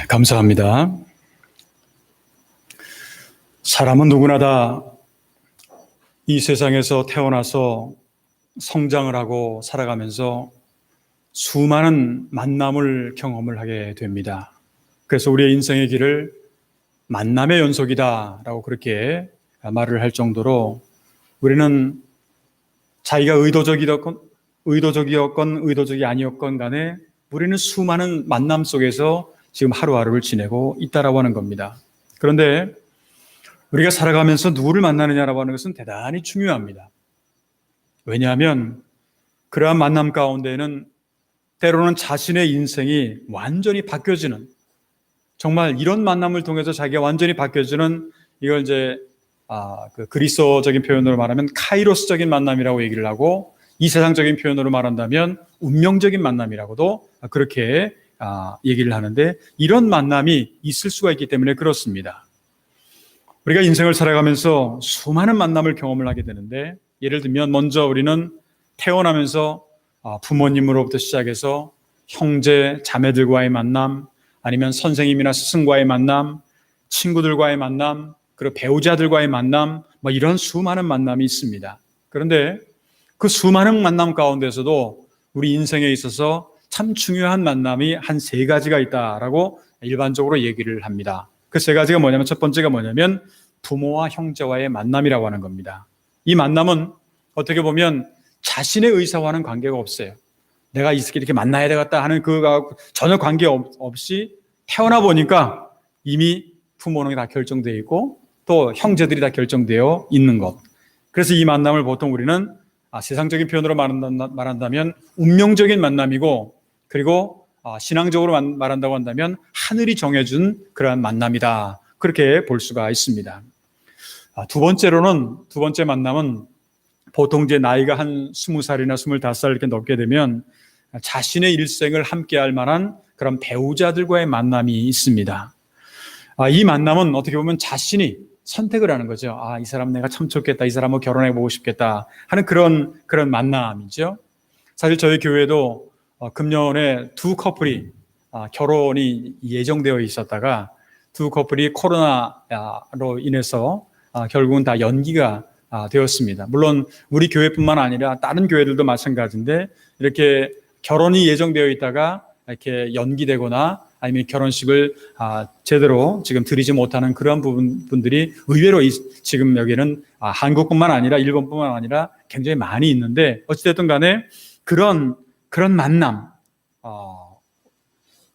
감사합니다. 사람은 누구나 다 이 세상에서 태어나서 성장을 하고 살아가면서 수많은 만남을 경험을 하게 됩니다. 그래서 우리의 인생의 길을 만남의 연속이다라고 그렇게 말을 할 정도로 우리는 자기가 의도적이었건 의도적이 아니었건 간에 우리는 수많은 만남 속에서 지금 하루하루를 지내고 있다라고 하는 겁니다. 그런데 우리가 살아가면서 누구를 만나느냐라고 하는 것은 대단히 중요합니다. 왜냐하면 그러한 만남 가운데는 때로는 자신의 인생이 완전히 바뀌어지는, 정말 이런 만남을 통해서 자기가 완전히 바뀌어지는, 이걸 이제 그리스어적인 표현으로 말하면 카이로스적인 만남이라고 얘기를 하고, 이 세상적인 표현으로 말한다면 운명적인 만남이라고도 그렇게 얘기를 하는데, 이런 만남이 있을 수가 있기 때문에 그렇습니다. 우리가 인생을 살아가면서 수많은 만남을 경험을 하게 되는데, 예를 들면 먼저 우리는 태어나면서 부모님으로부터 시작해서 형제, 자매들과의 만남, 아니면 선생님이나 스승과의 만남, 친구들과의 만남, 그리고 배우자들과의 만남, 이런 수많은 만남이 있습니다. 그런데 그 수많은 만남 가운데서도 우리 인생에 있어서 참 중요한 만남이 한 세 가지가 있다라고 일반적으로 얘기를 합니다. 그 세 가지가 뭐냐면, 첫 번째가 뭐냐면 부모와 형제와의 만남이라고 하는 겁니다. 이 만남은 어떻게 보면 자신의 의사와는 관계가 없어요. 내가 이렇게 만나야 되겠다 하는 그가 전혀 관계 없이 태어나 보니까 이미 부모는 다 결정되어 있고 또 형제들이 다 결정되어 있는 것. 그래서 이 만남을 보통 우리는 세상적인 표현으로 말한다면 운명적인 만남이고, 그리고 신앙적으로 말한다고 한다면 하늘이 정해준 그러한 만남이다, 그렇게 볼 수가 있습니다. 두 번째 만남은 보통 이제 나이가 한 20살이나 25살 이렇게 넘게 되면 자신의 일생을 함께할 만한 그런 배우자들과의 만남이 있습니다. 이 만남은 어떻게 보면 자신이 선택을 하는 거죠. 이 사람 내가 참 좋겠다, 이 사람하고 결혼해보고 싶겠다 하는 그런 만남이죠. 사실 저희 교회도 금년에 두 커플이 결혼이 예정되어 있었다가 두 커플이 코로나로 인해서 결국은 다 연기가 되었습니다. 물론 우리 교회뿐만 아니라 다른 교회들도 마찬가지인데, 이렇게 결혼이 예정되어 있다가 이렇게 연기되거나 아니면 결혼식을 제대로 지금 드리지 못하는 그런 분들이 의외로 지금 여기는 한국뿐만 아니라 일본뿐만 아니라 굉장히 많이 있는데, 어찌됐든 간에 그런 만남,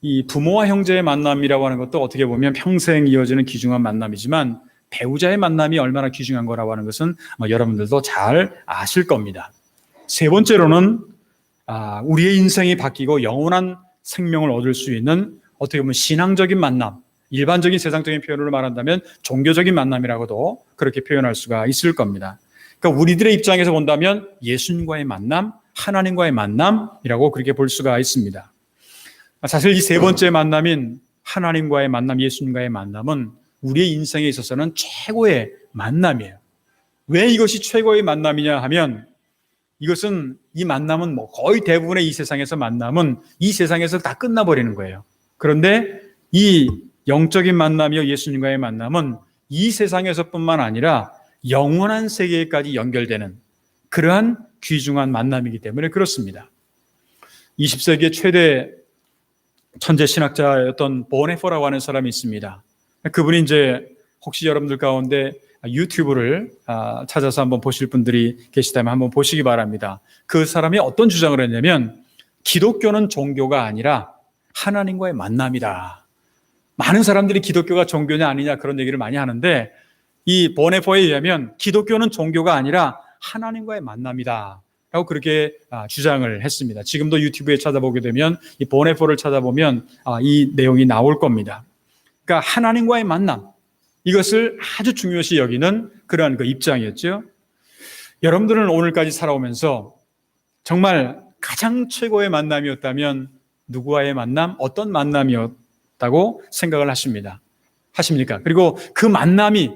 이 부모와 형제의 만남이라고 하는 것도 어떻게 보면 평생 이어지는 귀중한 만남이지만, 배우자의 만남이 얼마나 귀중한 거라고 하는 것은 여러분들도 잘 아실 겁니다. 세 번째로는 우리의 인생이 바뀌고 영원한 생명을 얻을 수 있는, 어떻게 보면 신앙적인 만남, 일반적인 세상적인 표현으로 말한다면 종교적인 만남이라고도 그렇게 표현할 수가 있을 겁니다. 그러니까 우리들의 입장에서 본다면 예수님과의 만남, 하나님과의 만남이라고 그렇게 볼 수가 있습니다. 사실 이 세 번째 만남인 하나님과의 만남, 예수님과의 만남은 우리의 인생에 있어서는 최고의 만남이에요. 왜 이것이 최고의 만남이냐 하면, 이것은, 이 만남은 거의 대부분의 이 세상에서 만남은 이 세상에서 다 끝나버리는 거예요. 그런데 이 영적인 만남이요, 예수님과의 만남은 이 세상에서뿐만 아니라 영원한 세계까지 연결되는 그러한 귀중한 만남이기 때문에 그렇습니다. 20세기의 최대 천재 신학자였던 보네포라고 하는 사람이 있습니다. 그분이 이제 혹시 여러분들 가운데 유튜브를 찾아서 한번 보실 분들이 계시다면 한번 보시기 바랍니다. 그 사람이 어떤 주장을 했냐면, 기독교는 종교가 아니라 하나님과의 만남이다. 많은 사람들이 기독교가 종교냐 아니냐 그런 얘기를 많이 하는데, 이 보네포에 의하면 기독교는 종교가 아니라 하나님과의 만남이다 라고 그렇게 주장을 했습니다. 지금도 유튜브에 찾아보게 되면, 이 보네포를 찾아보면 이 내용이 나올 겁니다. 그러니까 하나님과의 만남, 이것을 아주 중요시 여기는 그러한 그 입장이었죠. 여러분들은 오늘까지 살아오면서 정말 가장 최고의 만남이었다면 누구와의 만남, 어떤 만남이었다고 생각을 하십니까? 그리고 그 만남이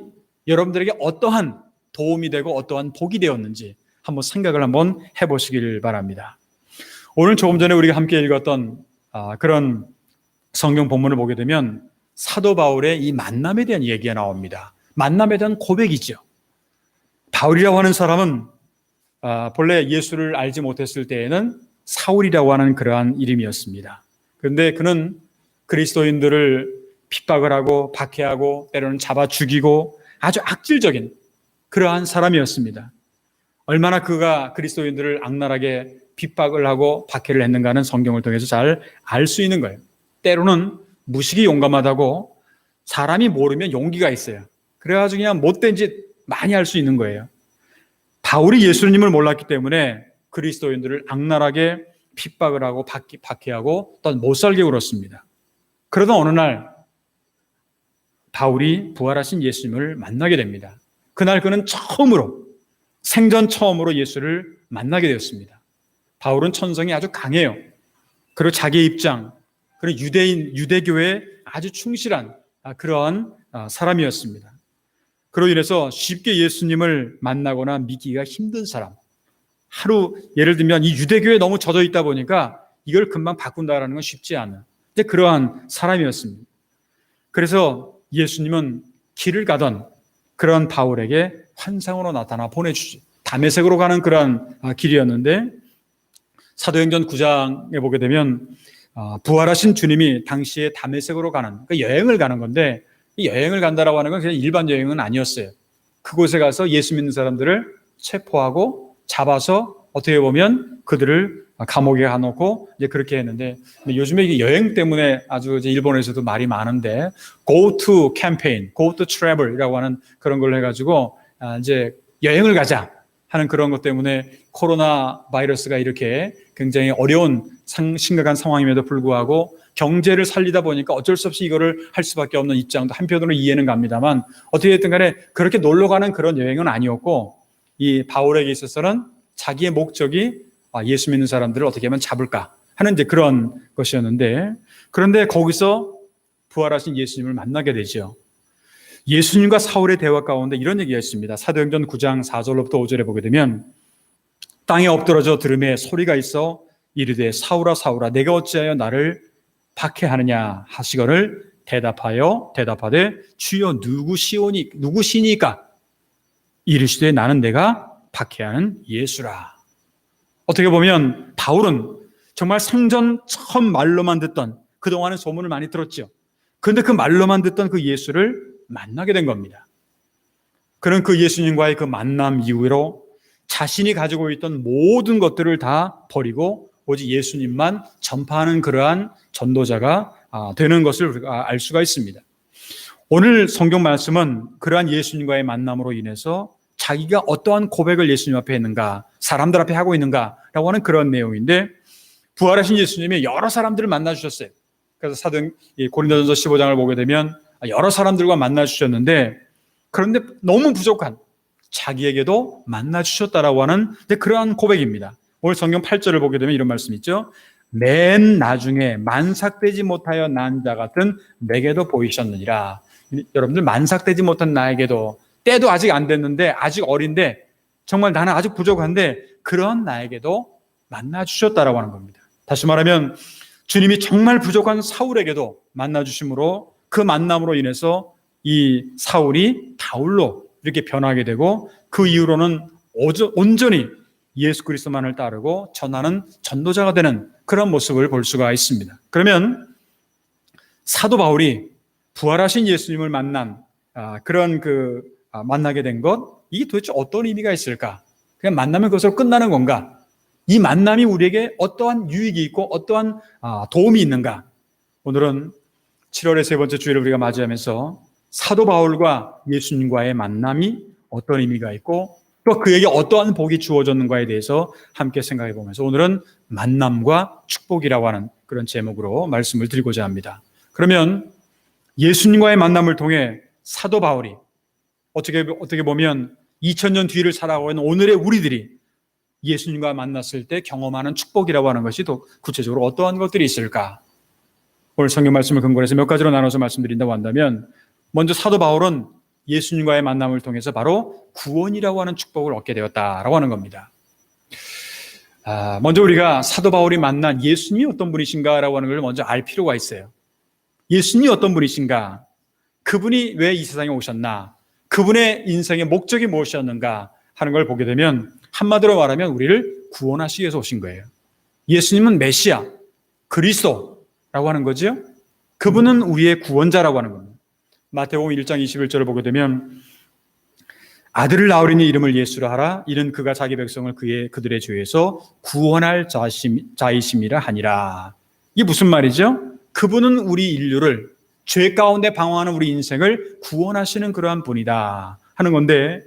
여러분들에게 어떠한 도움이 되고 어떠한 복이 되었는지 한번 생각을 한번 해보시길 바랍니다. 오늘 조금 전에 우리가 함께 읽었던 그런 성경 본문을 보게 되면 사도 바울의 이 만남에 대한 얘기가 나옵니다. 만남에 대한 고백이죠. 바울이라고 하는 사람은 본래 예수를 알지 못했을 때에는 사울이라고 하는 그러한 이름이었습니다. 그런데 그는 그리스도인들을 핍박을 하고 박해하고 때로는 잡아 죽이고 아주 악질적인 그러한 사람이었습니다. 얼마나 그가 그리스도인들을 악랄하게 핍박을 하고 박해를 했는가는 성경을 통해서 잘 알 수 있는 거예요. 때로는 무식이 용감하다고 사람이 모르면 용기가 있어요. 그래가지고 그냥 못된 짓 많이 할 수 있는 거예요. 바울이 예수님을 몰랐기 때문에 그리스도인들을 악랄하게 핍박을 하고 박해하고 또 못 살게 굴었습니다. 그러던 어느 날 바울이 부활하신 예수님을 만나게 됩니다. 그날 그는 생전 처음으로 예수를 만나게 되었습니다. 바울은 천성이 아주 강해요. 그리고 자기의 입장, 그리고 유대교에 아주 충실한 그러한 사람이었습니다. 그로 인해서 쉽게 예수님을 만나거나 믿기가 힘든 사람, 예를 들면 이 유대교에 너무 젖어 있다 보니까 이걸 금방 바꾼다라는 건 쉽지 않은 그러한 사람이었습니다. 그래서 예수님은 길을 가던 그런 바울에게 환상으로 나타나 보내주죠. 다메섹으로 가는 그런 길이었는데 사도행전 9장에 보게 되면 부활하신 주님이 당시에 다메섹으로 가는 여행을 가는 건데 이 여행을 간다라고 하는 건 그냥 일반 여행은 아니었어요. 그곳에 가서 예수 믿는 사람들을 체포하고 잡아서 어떻게 보면 그들을 감옥에 가놓고 이제 그렇게 했는데 요즘에 이게 여행 때문에 아주 이제 일본에서도 말이 많은데 go to campaign, go to travel이라고 하는 그런 걸 해가지고 이제 여행을 가자 하는 그런 것 때문에 코로나 바이러스가 이렇게 굉장히 어려운 심각한 상황임에도 불구하고 경제를 살리다 보니까 어쩔 수 없이 이거를 할 수밖에 없는 입장도 한편으로 이해는 갑니다만 어떻게 됐든 간에 그렇게 놀러 가는 그런 여행은 아니었고 이 바울에게 있어서는 자기의 목적이 예수 믿는 사람들을 어떻게 하면 잡을까 하는 이제 그런 것이었는데 그런데 거기서 부활하신 예수님을 만나게 되죠. 예수님과 사울의 대화 가운데 이런 얘기가 있습니다. 사도행전 9장 4절로부터 5절에 보게 되면 땅에 엎드러져 들음에 소리가 있어 이르되 사울아 사울아 내가 어찌하여 나를 박해하느냐 하시거늘 대답하되 주여 누구시니까 이르시되 나는 내가 박해하는 예수라. 어떻게 보면 바울은 정말 생전 처음 말로만 듣던 그동안은 소문을 많이 들었죠. 그런데 그 말로만 듣던 그 예수를 만나게 된 겁니다. 그는 그 예수님과의 그 만남 이후로 자신이 가지고 있던 모든 것들을 다 버리고 오직 예수님만 전파하는 그러한 전도자가 되는 것을 우리가 알 수가 있습니다. 오늘 성경 말씀은 그러한 예수님과의 만남으로 인해서 자기가 어떠한 고백을 예수님 앞에 했는가, 사람들 앞에 하고 있는가라고 하는 그런 내용인데 부활하신 예수님이 여러 사람들을 만나주셨어요. 그래서 고린도전서 15장을 보게 되면 여러 사람들과 만나주셨는데 그런데 너무 부족한 자기에게도 만나주셨다라고 하는 그러한 고백입니다. 오늘 성경 8절을 보게 되면 이런 말씀이 있죠. 맨 나중에 만삭되지 못하여 난 자 같은 내게도 보이셨느니라. 여러분들 만삭되지 못한 나에게도 때도 아직 안 됐는데 아직 어린데 정말 나는 아직 부족한데 그런 나에게도 만나주셨다라고 하는 겁니다. 다시 말하면 주님이 정말 부족한 사울에게도 만나주심으로 그 만남으로 인해서 이 사울이 바울로 이렇게 변하게 되고 그 이후로는 온전히 예수 그리스도만을 따르고 전하는 전도자가 되는 그런 모습을 볼 수가 있습니다. 그러면 사도 바울이 부활하신 예수님을 만나게 된 것, 이게 도대체 어떤 의미가 있을까? 그냥 만나면 그것으로 끝나는 건가? 이 만남이 우리에게 어떠한 유익이 있고 어떠한 도움이 있는가? 오늘은 7월의 세 번째 주일을 우리가 맞이하면서 사도 바울과 예수님과의 만남이 어떤 의미가 있고 또 그에게 어떠한 복이 주어졌는가에 대해서 함께 생각해 보면서 오늘은 만남과 축복이라고 하는 그런 제목으로 말씀을 드리고자 합니다. 그러면 예수님과의 만남을 통해 사도 바울이 어떻게 보면 2000년 뒤를 살아가고 있는 오늘의 우리들이 예수님과 만났을 때 경험하는 축복이라고 하는 것이 또 구체적으로 어떠한 것들이 있을까? 오늘 성경 말씀을 근거로 해서 몇 가지로 나눠서 말씀드린다고 한다면 먼저 사도 바울은 예수님과의 만남을 통해서 바로 구원이라고 하는 축복을 얻게 되었다라고 하는 겁니다. 먼저 우리가 사도 바울이 만난 예수님이 어떤 분이신가라고 하는 걸 먼저 알 필요가 있어요. 예수님이 어떤 분이신가? 그분이 왜 이 세상에 오셨나? 그분의 인생의 목적이 무엇이었는가 하는 걸 보게 되면 한마디로 말하면 우리를 구원하시기 위해서 오신 거예요. 예수님은 메시아, 그리스도라고 하는 거죠. 그분은 우리의 구원자라고 하는 겁니다. 마태복음 1장 21절을 보게 되면 아들을 낳으리니 이름을 예수라 하라. 이는 그가 자기 백성을 그들의 죄에서 구원할 자이심이라 하니라. 이게 무슨 말이죠? 그분은 우리 인류를 죄 가운데 방황하는 우리 인생을 구원하시는 그러한 분이다 하는 건데,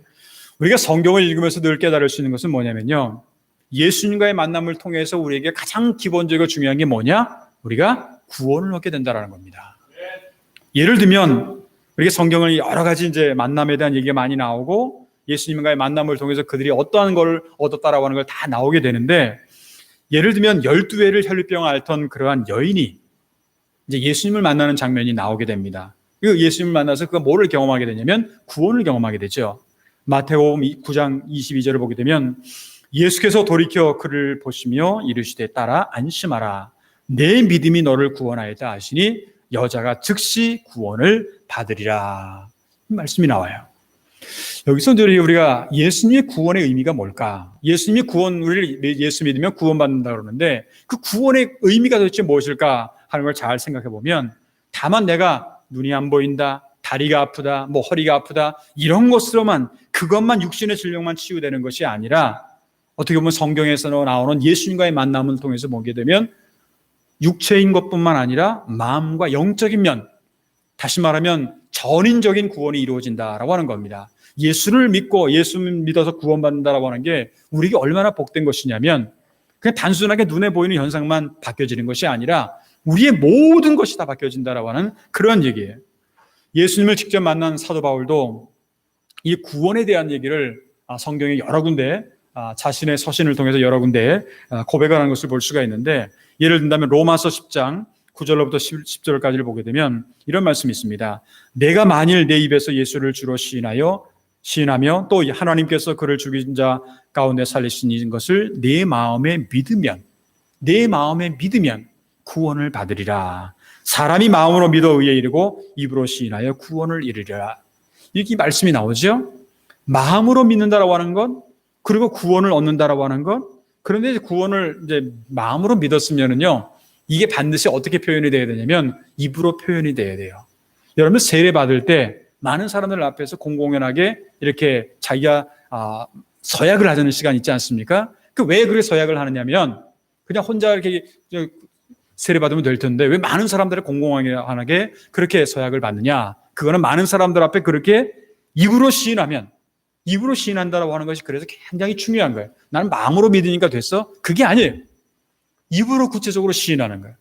우리가 성경을 읽으면서 늘 깨달을 수 있는 것은 뭐냐면요, 예수님과의 만남을 통해서 우리에게 가장 기본적이고 중요한 게 뭐냐? 우리가 구원을 얻게 된다는 겁니다. 예를 들면 우리가 성경을 여러 가지 이제 만남에 대한 얘기가 많이 나오고 예수님과의 만남을 통해서 그들이 어떠한 걸 얻었다라고 하는 걸 다 나오게 되는데, 예를 들면 12회를 혈류병을 앓던 그러한 여인이 이제 예수님을 만나는 장면이 나오게 됩니다. 그 예수님을 만나서 그가 뭐를 경험하게 되냐면 구원을 경험하게 되죠. 마태복음 9장 22절을 보게 되면 예수께서 돌이켜 그를 보시며 이르시되 따라 안심하라. 내 믿음이 너를 구원하였다 하시니 여자가 즉시 구원을 받으리라. 이 말씀이 나와요. 여기서 우리가 예수님의 구원의 의미가 뭘까? 예수님이 우리를 예수 믿으면 구원받는다 그러는데 그 구원의 의미가 도대체 무엇일까 하는 걸 잘 생각해 보면, 다만 내가 눈이 안 보인다, 다리가 아프다, 허리가 아프다 이런 것으로만, 그것만 육신의 질병만 치유되는 것이 아니라 어떻게 보면 성경에서 나오는 예수님과의 만남을 통해서 보게 되면 육체인 것뿐만 아니라 마음과 영적인 면, 다시 말하면 전인적인 구원이 이루어진다라고 하는 겁니다. 예수를 믿고 예수를 믿어서 구원받는다라고 하는 게 우리에게 얼마나 복된 것이냐면, 그냥 단순하게 눈에 보이는 현상만 바뀌어지는 것이 아니라 우리의 모든 것이 다 바뀌어진다라고 하는 그런 얘기예요. 예수님을 직접 만난 사도 바울도 이 구원에 대한 얘기를 성경에 여러 군데 자신의 서신을 통해서 여러 군데 고백을 하는 것을 볼 수가 있는데, 예를 든다면 로마서 10장 9절로부터 10절까지를 보게 되면 이런 말씀이 있습니다. 내가 만일 내 입에서 예수를 주로 시인하며 또 하나님께서 그를 죽인 자 가운데 살리신 것을 내 마음에 믿으면 구원을 받으리라. 사람이 마음으로 믿어 의에 이르고 입으로 시인하여 구원을 이루리라. 이렇게 말씀이 나오죠. 마음으로 믿는다라고 하는 것, 그리고 구원을 얻는다라고 하는 것. 그런데 구원을 이제 마음으로 믿었으면은요, 이게 반드시 어떻게 표현이 돼야 되냐면 입으로 표현이 돼야 돼요. 여러분 세례 받을 때 많은 사람들 앞에서 공공연하게 이렇게 자기가 서약을 하자는 시간 있지 않습니까? 왜 그렇게 서약을 하느냐면, 그냥 혼자 이렇게 세례 받으면 될 텐데 왜 많은 사람들이 공공연하게 그렇게 서약을 받느냐? 그거는 많은 사람들 앞에 그렇게 입으로 시인한다라고 하는 것이 그래서 굉장히 중요한 거예요. 나는 마음으로 믿으니까 됐어? 그게 아니에요. 입으로 구체적으로 시인하는 거예요.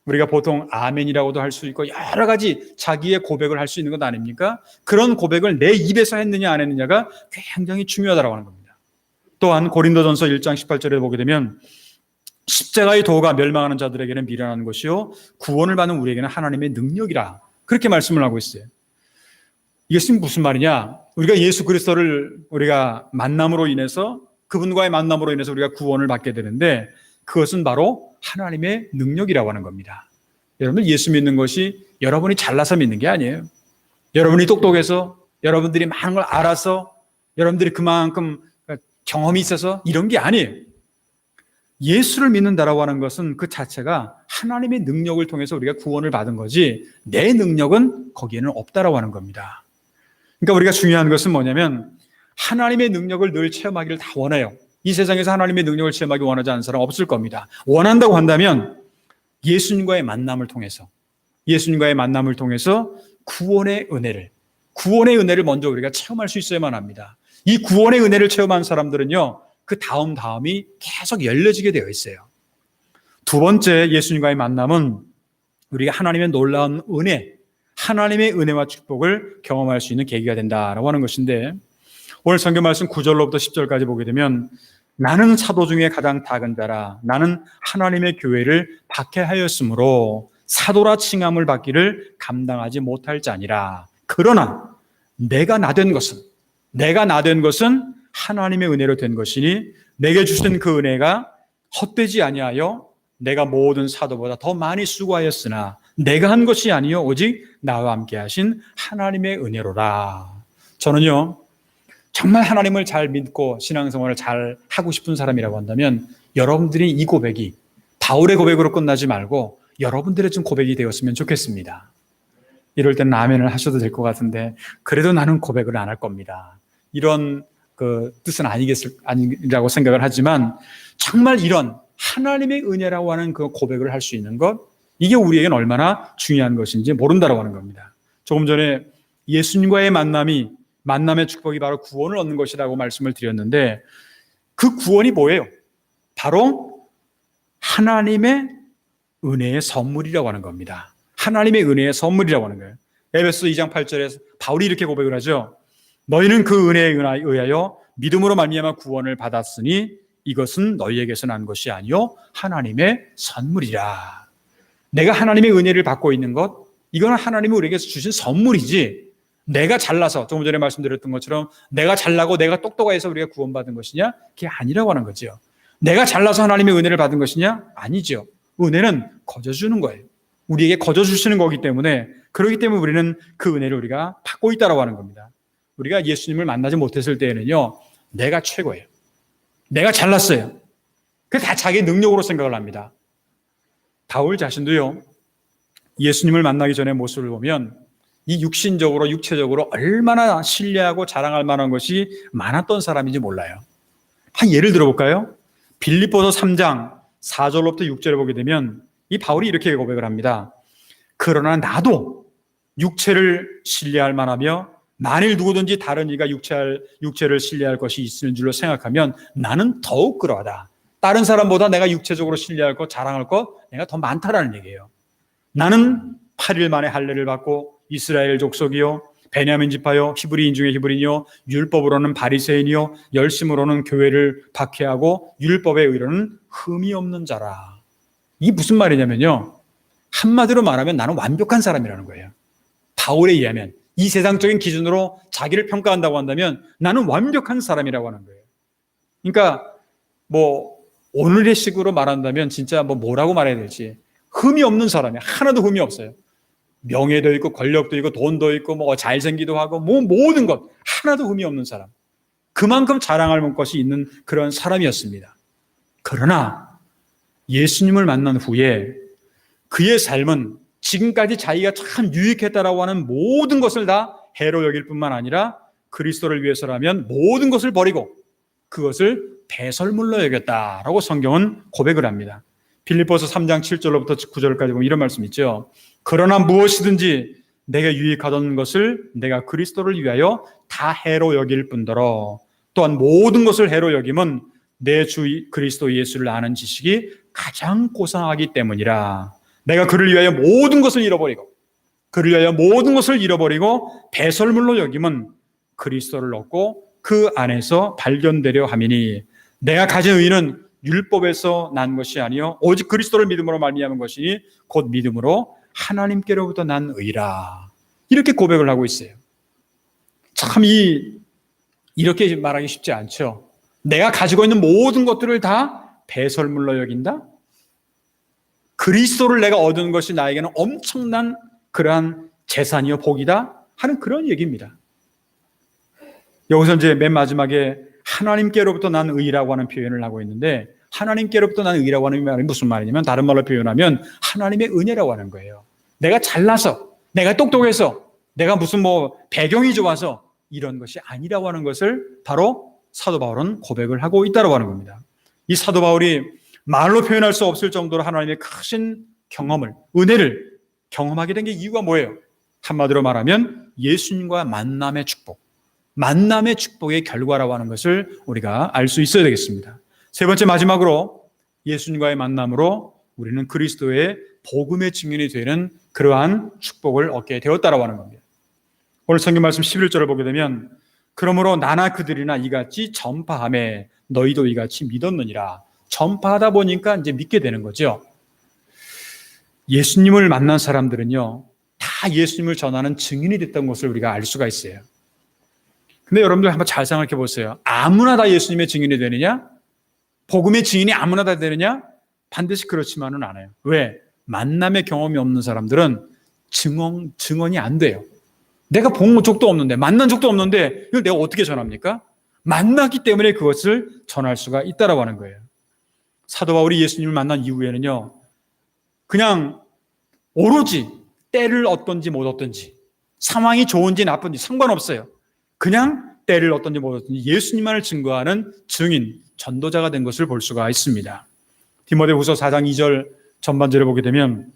우리가 보통 아멘이라고도 할 수 있고 여러 가지 자기의 고백을 할 수 있는 것 아닙니까? 그런 고백을 내 입에서 했느냐 안 했느냐가 굉장히 중요하다고 하는 겁니다. 또한 고린도전서 1장 18절에 보게 되면 십자가의 도가 멸망하는 자들에게는 미련한 것이요 구원을 받는 우리에게는 하나님의 능력이라, 그렇게 말씀을 하고 있어요. 이게 무슨 말이냐? 우리가 예수 그리스도를 우리가 만남으로 인해서, 그분과의 만남으로 인해서 우리가 구원을 받게 되는데, 그것은 바로 하나님의 능력이라고 하는 겁니다. 여러분, 예수 믿는 것이 여러분이 잘나서 믿는 게 아니에요. 여러분이 똑똑해서, 여러분들이 많은 걸 알아서, 여러분들이 그만큼 경험이 있어서 이런 게 아니에요. 예수를 믿는다라고 하는 것은 그 자체가 하나님의 능력을 통해서 우리가 구원을 받은 거지, 내 능력은 거기에는 없다라고 하는 겁니다. 그러니까 우리가 중요한 것은 뭐냐면, 하나님의 능력을 늘 체험하기를 다 원해요. 이 세상에서 하나님의 능력을 체험하기 원하지 않는 사람 없을 겁니다. 원한다고 한다면 예수님과의 만남을 통해서 구원의 은혜를 먼저 우리가 체험할 수 있어야만 합니다. 이 구원의 은혜를 체험한 사람들은요, 그 다음이 계속 열려지게 되어 있어요. 두 번째, 예수님과의 만남은 우리가 하나님의 놀라운 하나님의 은혜와 축복을 경험할 수 있는 계기가 된다라고 하는 것인데, 오늘 성경 말씀 9절로부터 10절까지 보게 되면, 나는 사도 중에 가장 작은 자라. 나는 하나님의 교회를 박해하였으므로 사도라 칭함을 받기를 감당하지 못할 자니라. 그러나 내가 나된 것은 하나님의 은혜로 된 것이니 내게 주신 그 은혜가 헛되지 아니하여 내가 모든 사도보다 더 많이 수고하였으나 내가 한 것이 아니요 오직 나와 함께 하신 하나님의 은혜로라. 저는요 정말 하나님을 잘 믿고 신앙생활을 잘 하고 싶은 사람이라고 한다면 여러분들이 이 고백이 바울의 고백으로 끝나지 말고 여러분들의 좀 고백이 되었으면 좋겠습니다. 이럴 때는 아멘을 하셔도 될 것 같은데 그래도 나는 고백을 안 할 겁니다. 이런 뜻은 아니라고 생각을 하지만 정말 이런 하나님의 은혜라고 하는 그 고백을 할 수 있는 것, 이게 우리에게는 얼마나 중요한 것인지 모른다라고 하는 겁니다. 조금 전에 예수님과의 만남의 축복이 바로 구원을 얻는 것이라고 말씀을 드렸는데 그 구원이 뭐예요? 바로 하나님의 은혜의 선물이라고 하는 겁니다. 하나님의 은혜의 선물이라고 하는 거예요. 에베소 2장 8절에 바울이 이렇게 고백을 하죠. 너희는 그 은혜에 의하여 믿음으로 말미암아 구원을 받았으니 이것은 너희에게서 난 것이 아니요 하나님의 선물이라. 내가 하나님의 은혜를 받고 있는 것, 이거는 하나님이 우리에게 주신 선물이지 내가 잘나서 조금 전에 말씀드렸던 것처럼 내가 잘나고 내가 똑똑해서 우리가 구원받은 것이냐? 그게 아니라고 하는 거죠. 내가 잘나서 하나님의 은혜를 받은 것이냐? 아니죠. 은혜는 거저 주는 거예요. 우리에게 거저 주시는 거기 때문에, 그렇기 때문에 우리는 그 은혜를 우리가 받고 있다고 하는 겁니다. 우리가 예수님을 만나지 못했을 때에는요 내가 최고예요. 내가 잘났어요. 그게 다 자기 능력으로 생각을 합니다. 바울 자신도요 예수님을 만나기 전의 모습을 보면 이 육신적으로 육체적으로 얼마나 신뢰하고 자랑할 만한 것이 많았던 사람인지 몰라요. 한 예를 들어볼까요? 빌립보서 3장 4절로부터 6절에 보게 되면 이 바울이 이렇게 고백을 합니다. 그러나 나도 육체를 신뢰할 만하며 만일 누구든지 다른 이가 육체를 신뢰할 것이 있을 줄로 생각하면 나는 더욱 그러하다. 다른 사람보다 내가 육체적으로 신뢰할 것, 자랑할 것 내가 더 많다라는 얘기예요. 나는 8일 만에 할례를 받고 이스라엘 족속이요 베냐민 지파요 히브리인 중에 히브리인이요 율법으로는 바리새인이요 열심으로는 교회를 박해하고 율법의 의로는 흠이 없는 자라. 이게 무슨 말이냐면요 한마디로 말하면 나는 완벽한 사람이라는 거예요. 바울에 의하면 이 세상적인 기준으로 자기를 평가한다고 한다면 나는 완벽한 사람이라고 하는 거예요. 그러니까 오늘의 식으로 말한다면 진짜 뭐라고 말해야 될지 흠이 없는 사람이에요. 하나도 흠이 없어요. 명예도 있고 권력도 있고 돈도 있고 잘생기도 하고 모든 것 하나도 흠이 없는 사람. 그만큼 자랑할 것이 있는 그런 사람이었습니다. 그러나 예수님을 만난 후에 그의 삶은 지금까지 자기가 참 유익했다라고 하는 모든 것을 다 해로 여길 뿐만 아니라 그리스도를 위해서라면 모든 것을 버리고 그것을 배설물로 여겼다라고 성경은 고백을 합니다. 빌립보서 3장 7절로부터 9절까지 보면 이런 말씀 있죠. 그러나 무엇이든지 내가 유익하던 것을 내가 그리스도를 위하여 다 해로 여길 뿐더러 또한 모든 것을 해로 여김은 내 주 그리스도 예수를 아는 지식이 가장 고상하기 때문이라. 내가 그를 위하여 모든 것을 잃어버리고 배설물로 여김은 그리스도를 얻고 그 안에서 발견되려 함이니 내가 가진 의는 율법에서 난 것이 아니요 오직 그리스도를 믿음으로 말미암은 것이니 곧 믿음으로 하나님께로부터 난 의라. 이렇게 고백을 하고 있어요. 참 이렇게 말하기 쉽지 않죠. 내가 가지고 있는 모든 것들을 다 배설물로 여긴다? 그리스도를 내가 얻은 것이 나에게는 엄청난 그러한 재산이요 복이다 하는 그런 얘기입니다. 여기서 이제 맨 마지막에 하나님께로부터 난 의라고 하는 표현을 하고 있는데 하나님께로부터 난 의라고 하는 말이 무슨 말이냐면 다른 말로 표현하면 하나님의 은혜라고 하는 거예요. 내가 잘나서 내가 똑똑해서 내가 무슨 배경이 좋아서 이런 것이 아니라고 하는 것을 바로 사도 바울은 고백을 하고 있다고 하는 겁니다. 이 사도 바울이 말로 표현할 수 없을 정도로 하나님의 크신 은혜를 경험하게 된 게 이유가 뭐예요? 한마디로 말하면 예수님과 만남의 축복의 결과라고 하는 것을 우리가 알 수 있어야 되겠습니다. 세 번째 마지막으로 예수님과의 만남으로 우리는 그리스도의 복음의 증인이 되는 그러한 축복을 얻게 되었다라고 하는 겁니다. 오늘 성경 말씀 11절을 보게 되면 그러므로 나나 그들이나 이같이 전파하매 너희도 이같이 믿었느니라. 전파하다 보니까 이제 믿게 되는 거죠. 예수님을 만난 사람들은요 다 예수님을 전하는 증인이 됐던 것을 우리가 알 수가 있어요. 근데 여러분들 한번 잘 생각해 보세요. 아무나 다 예수님의 증인이 되느냐? 복음의 증인이 아무나 다 되느냐? 반드시 그렇지만은 않아요. 왜? 만남의 경험이 없는 사람들은 증언이 안 돼요. 내가 본 적도 없는데, 만난 적도 없는데 이걸 내가 어떻게 전합니까? 만났기 때문에 그것을 전할 수가 있다라고 하는 거예요. 사도 바울이 예수님을 만난 이후에는요, 그냥 오로지 때를 얻든지 못 얻든지, 상황이 좋은지 나쁜지 상관없어요. 그냥 때를 얻든지 못 얻든지 예수님만을 증거하는 증인, 전도자가 된 것을 볼 수가 있습니다. 디모데후서 4장 2절 전반절에 보게 되면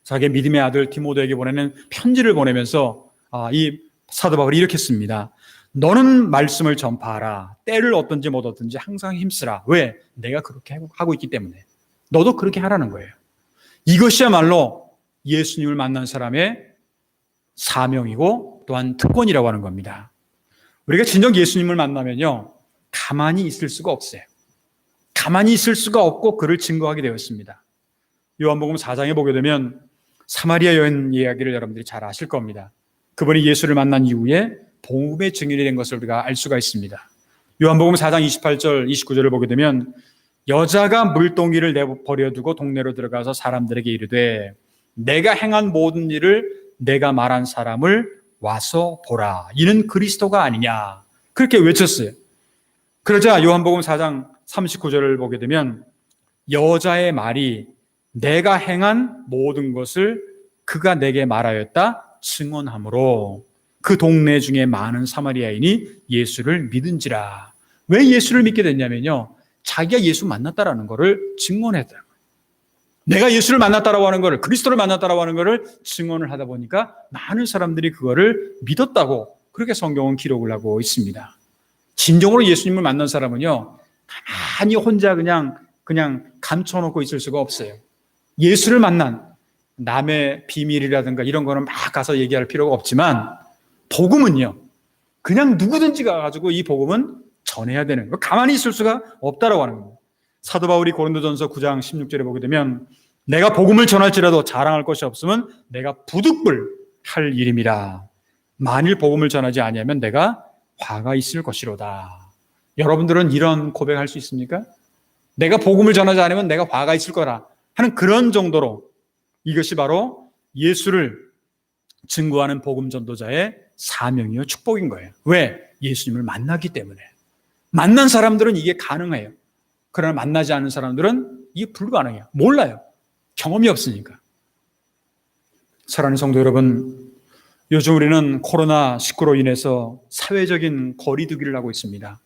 자기의 믿음의 아들 디모데에게 보내는 편지를 보내면서 이 사도 바울이 이렇게 씁니다. 너는 말씀을 전파하라. 때를 얻든지 못 얻든지 항상 힘쓰라. 왜? 내가 그렇게 하고 있기 때문에. 너도 그렇게 하라는 거예요. 이것이야말로 예수님을 만난 사람의 사명이고 또한 특권이라고 하는 겁니다. 우리가 진정 예수님을 만나면요, 가만히 있을 수가 없어요. 가만히 있을 수가 없고 그를 증거하게 되었습니다. 요한복음 4장에 보게 되면 사마리아 여인 이야기를 여러분들이 잘 아실 겁니다. 그분이 예수를 만난 이후에 복음의 증인이 된 것을 우리가 알 수가 있습니다. 요한복음 4장 28절 29절을 보게 되면 여자가 물동이를 버려두고 동네로 들어가서 사람들에게 이르되 내가 행한 모든 일을 내가 말한 사람을 와서 보라. 이는 그리스도가 아니냐. 그렇게 외쳤어요. 그러자 요한복음 4장 39절을 보게 되면 여자의 말이 내가 행한 모든 것을 그가 내게 말하였다 증언하므로 그 동네 중에 많은 사마리아인이 예수를 믿은지라. 왜 예수를 믿게 됐냐면요, 자기가 예수 만났다라는 것을 증언했다. 내가 예수를 만났다라고 하는 것을, 그리스도를 만났다라고 하는 것을 증언을 하다 보니까 많은 사람들이 그거를 믿었다고 그렇게 성경은 기록을 하고 있습니다. 진정으로 예수님을 만난 사람은요, 가만히 혼자 그냥 감춰놓고 있을 수가 없어요. 예수를 만난 남의 비밀이라든가 이런 거는 막 가서 얘기할 필요가 없지만 복음은요, 그냥 누구든지 가가지고 이 복음은 전해야 되는 거, 가만히 있을 수가 없다라고 하는 겁니다. 사도 바울이 고린도전서 9장 16절에 보게 되면 내가 복음을 전할지라도 자랑할 것이 없으면 내가 부득불할 일임이라. 만일 복음을 전하지 아니하면 내가 화가 있을 것이로다. 여러분들은 이런 고백할 수 있습니까? 내가 복음을 전하지 않으면 내가 화가 있을 거라 하는 그런 정도로 이것이 바로 예수를 증거하는 복음 전도자의 사명이요 축복인 거예요. 왜? 예수님을 만나기 때문에. 만난 사람들은 이게 가능해요. 그러나 만나지 않은 사람들은 이게 불가능해요. 몰라요. 경험이 없으니까. 사랑하는 성도 여러분, 요즘 우리는 코로나19로 인해서 사회적인 거리 두기를 하고 있습니다.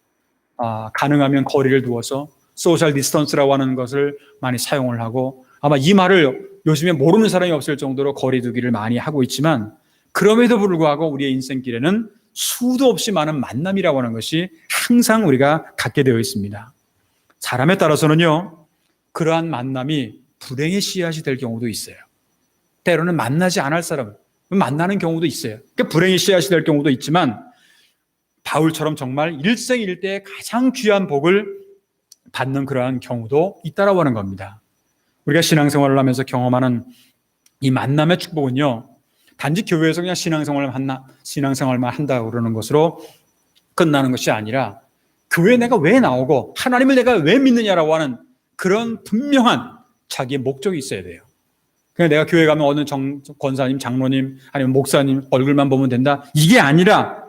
가능하면 거리를 두어서 소셜 디스턴스라고 하는 것을 많이 사용을 하고, 아마 이 말을 요즘에 모르는 사람이 없을 정도로 거리 두기를 많이 하고 있지만, 그럼에도 불구하고 우리의 인생길에는 수도 없이 많은 만남이라고 하는 것이 항상 우리가 갖게 되어 있습니다. 사람에 따라서는요, 그러한 만남이 불행의 씨앗이 될 경우도 있어요. 때로는 만나지 않을 사람을 만나는 경우도 있어요. 그러니까 불행의 씨앗이 될 경우도 있지만, 바울처럼 정말 일생일대에 가장 귀한 복을 받는 그러한 경우도 있다라고 하는 겁니다. 우리가 신앙생활을 하면서 경험하는 이 만남의 축복은요, 단지 교회에서 그냥 신앙생활만 한다고 그러는 것으로 끝나는 것이 아니라 교회에 내가 왜 나오고 하나님을 내가 왜 믿느냐라고 하는 그런 분명한 자기의 목적이 있어야 돼요. 그냥 내가 교회 가면 어느 권사님, 장로님 아니면 목사님 얼굴만 보면 된다, 이게 아니라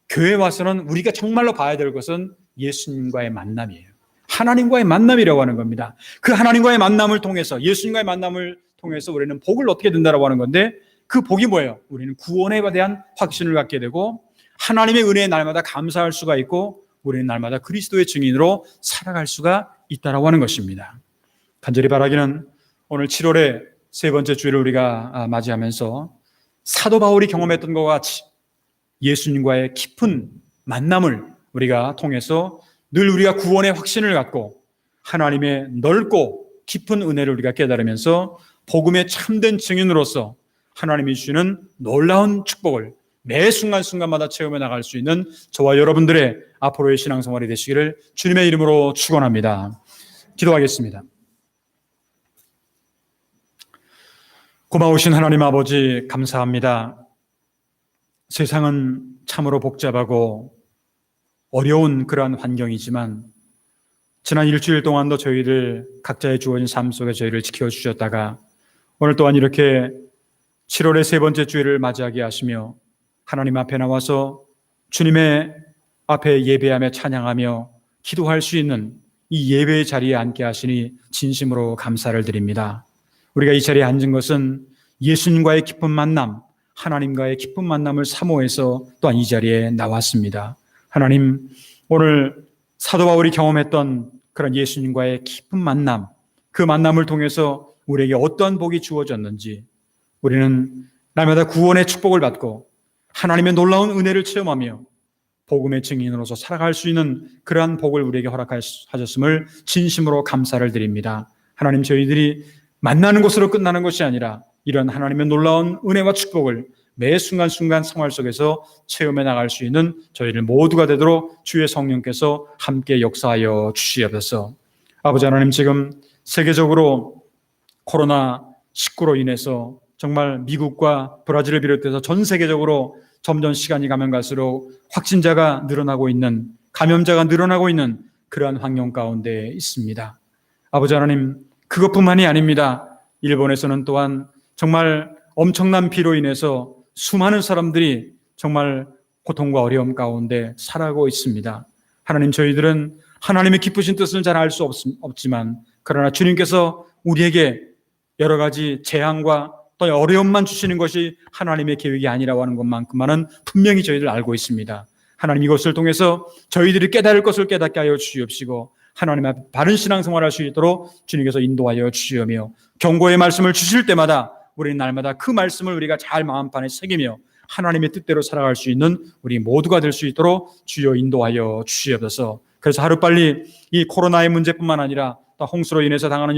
교회에 와서는 우리가 정말로 봐야 될 것은 예수님과의 만남이에요. 하나님과의 만남이라고 하는 겁니다. 그 하나님과의 만남을 통해서, 예수님과의 만남을 통해서 우리는 복을 얻게 된다고 하는 건데, 그 복이 뭐예요? 우리는 구원에 대한 확신을 갖게 되고 하나님의 은혜에 날마다 감사할 수가 있고 우리는 날마다 그리스도의 증인으로 살아갈 수가 있다라고 하는 것입니다. 간절히 바라기는 오늘 7월의 세 번째 주일을 우리가 맞이하면서 사도 바울이 경험했던 것과 같이 예수님과의 깊은 만남을 우리가 통해서 늘 우리가 구원의 확신을 갖고 하나님의 넓고 깊은 은혜를 우리가 깨달으면서 복음의 참된 증인으로서 하나님이 주시는 놀라운 축복을 매 순간순간마다 체험해 나갈 수 있는 저와 여러분들의 앞으로의 신앙생활이 되시기를 주님의 이름으로 축원합니다. 기도하겠습니다. 고마우신 하나님 아버지, 감사합니다. 세상은 참으로 복잡하고 어려운 그러한 환경이지만 지난 일주일 동안도 저희를 각자의 주어진 삶 속에 저희를 지켜주셨다가 오늘 또한 이렇게 7월의 세 번째 주일을 맞이하게 하시며 하나님 앞에 나와서 주님의 앞에 예배하며 찬양하며 기도할 수 있는 이 예배의 자리에 앉게 하시니 진심으로 감사를 드립니다. 우리가 이 자리에 앉은 것은 예수님과의 깊은 만남, 하나님과의 깊은 만남을 사모해서 또한 이 자리에 나왔습니다. 하나님, 오늘 사도 바울이 경험했던 그런 예수님과의 깊은 만남, 그 만남을 통해서 우리에게 어떠한 복이 주어졌는지, 우리는 날마다 구원의 축복을 받고 하나님의 놀라운 은혜를 체험하며 복음의 증인으로서 살아갈 수 있는 그러한 복을 우리에게 허락하셨음을 진심으로 감사를 드립니다. 하나님, 저희들이 만나는 것으로 끝나는 것이 아니라 이런 하나님의 놀라운 은혜와 축복을 매 순간순간 생활 속에서 체험해 나갈 수 있는 저희들 모두가 되도록 주의 성령께서 함께 역사하여 주시옵소서. 아버지 하나님, 지금 세계적으로 코로나19로 인해서 정말 미국과 브라질을 비롯해서 전 세계적으로 점점 시간이 가면 갈수록 확진자가 늘어나고 있는, 감염자가 늘어나고 있는 그러한 환경 가운데 있습니다. 아버지 하나님, 그것뿐만이 아닙니다. 일본에서는 또한 정말 엄청난 비로 인해서 수많은 사람들이 정말 고통과 어려움 가운데 살아가고 있습니다. 하나님, 저희들은 하나님의 기쁘신 뜻을 잘 알 수 없지만 그러나 주님께서 우리에게 여러 가지 재앙과 또 어려움만 주시는 것이 하나님의 계획이 아니라고 하는 것만큼만은 분명히 저희들 알고 있습니다. 하나님, 이것을 통해서 저희들이 깨달을 것을 깨닫게 하여 주시옵시고 하나님 앞에 바른 신앙생활할 수 있도록 주님께서 인도하여 주시오며 경고의 말씀을 주실 때마다 우리는 날마다 그 말씀을 우리가 잘 마음판에 새기며 하나님의 뜻대로 살아갈 수 있는 우리 모두가 될 수 있도록 주여 인도하여 주시옵소서. 그래서 하루빨리 이 코로나의 문제뿐만 아니라 또 홍수로 인해서 당하는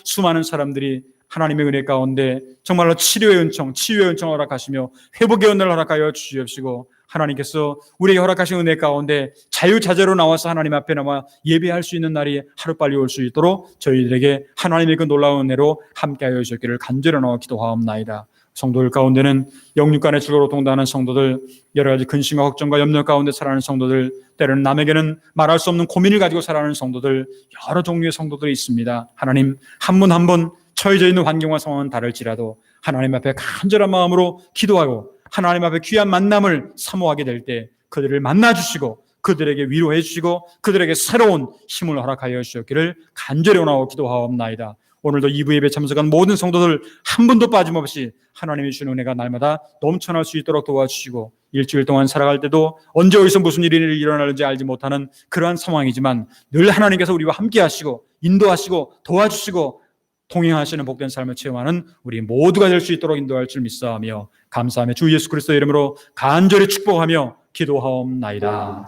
수많은 사람들이 하나님의 은혜 가운데 정말로 치유의 은총을 허락하시며 회복의 은혜를 허락하여 주시옵시고 하나님께서 우리에게 허락하신 은혜 가운데 자유자재로 나와서 하나님 앞에 나와 예배할 수 있는 날이 하루빨리 올 수 있도록 저희들에게 하나님의 그 놀라운 은혜로 함께하여 주시기를 간절히 나와 기도하옵나이다. 성도들 가운데는 영육간의 즐거로 동당하는 성도들, 여러 가지 근심과 걱정과 염려 가운데 살아가는 성도들, 때로는 남에게는 말할 수 없는 고민을 가지고 살아가는 성도들, 여러 종류의 성도들이 있습니다. 하나님, 한 분 한 분 처해져 있는 환경과 상황은 다를지라도 하나님 앞에 간절한 마음으로 기도하고 하나님 앞에 귀한 만남을 사모하게 될 때 그들을 만나주시고 그들에게 위로해 주시고 그들에게 새로운 힘을 허락하여 주셨기를 간절히 원하고 기도하옵나이다. 오늘도 2부 예배 참석한 모든 성도들 한 분도 빠짐없이 하나님이 주는 은혜가 날마다 넘쳐날 수 있도록 도와주시고 일주일 동안 살아갈 때도 언제 어디서 무슨 일이 일어날지 알지 못하는 그러한 상황이지만 늘 하나님께서 우리와 함께 하시고 인도하시고 도와주시고 동행하시는 복된 삶을 체험하는 우리 모두가 될 수 있도록 인도할 줄 믿사오며 감사하며 주 예수 그리스도의 이름으로 간절히 축복하며 기도하옵나이다.